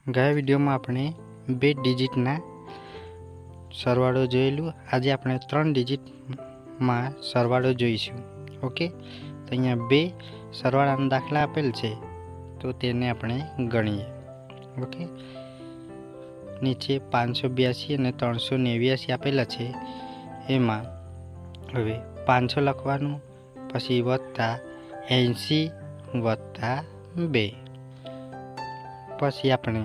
ગયા વિડીયોમાં આપણે 2 ડિજિટના સરવાળો જોયેલું. આજે આપણે 3 ડિજિટમાં સરવાળો જોઈશું. ઓકે, તો અહીંયા 2 સરવાળાના દાખલા આપેલ છે, તો તેને આપણે ગણીએ. ઓકે, નીચે 582 અને 389 આપેલા છે. એમાં હવે 500 લખવાનું, પછી વત્તા 80 વત્તા 2, પછી આપણે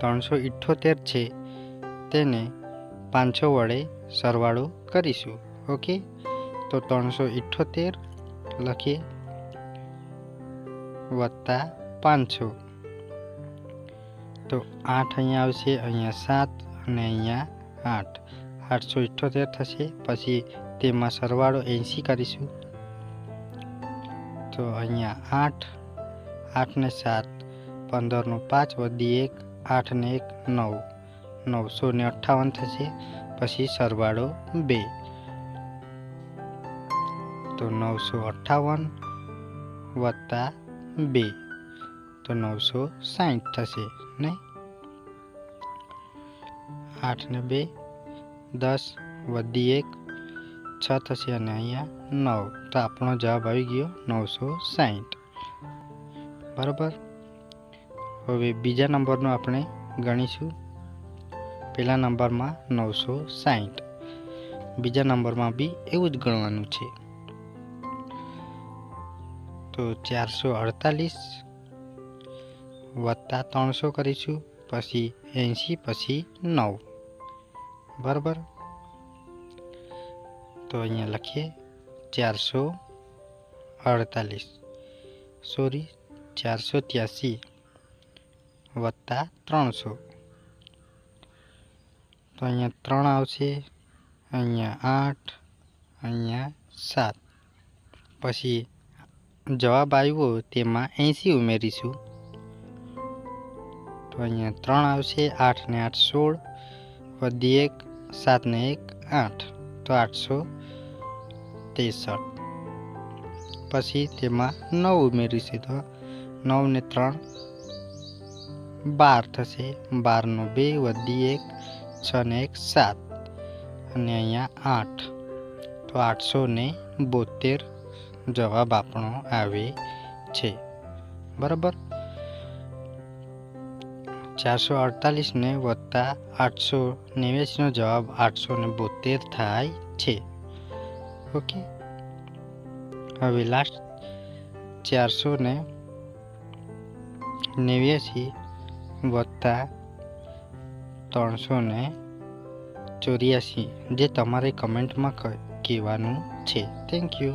378 છે તેને 500 વડે સરવાળો કરીશું. ઓકે, તો 378 લખીએ વત્તા 500, તો 8 અહીંયા આવશે, અહીંયા 7 અને અહીંયા 8, 878 થશે. પછી તેમાં સરવાળો 80 કરીશું, તો અહીંયા 8, 8 ને 7, 15 નો 5 વધી 1, 8 ને 1 9, 958 થશે. પછી સરવાળો 2, તો 958 વત્તા 2, તો 960 થશે ને. 8 ને 2 10 વધી 1 6 થશે અને અહીંયા 9, તો આપણો જવાબ આવી ગયો 960. બરાબર. હવે બીજા નંબરનો આપણે ગણીશું. પહેલા નંબરમાં 960, બીજા નંબરમાં બી એવું જ ગણવાનું છે. તો 448 વત્તા 300 કરીશું, પછી 80, પછી 9. બરાબર. તો અહીંયા લખીએ 483 વત્તા 300, તો અહીંયા 3 આવશે, અહીંયા 8, અહીંયા 7. પછી જવાબ આવ્યો તેમાં 80 ઉમેરીશું, તો અહીંયા 3 આવશે, 8 ને 8 16 વધી 1, 7 ને 1 8, તો 863. પછી તેમાં 9 ઉમેરીશું, તો 9 ને 3 12 થશે, 12 નો 2 વધી 1, 6 ને 1 7 અને અહીંયા 8, તો 872 જવાબ આપણો આવે છે. બરાબર. 448 ને વત્તા 889 નો જવાબ 872 થાય છે. ઓકે, હવે લાસ્ટ 489 વત્તા 384, જે તમારે કમેન્ટમાં કહેવાનું છે. Thank you.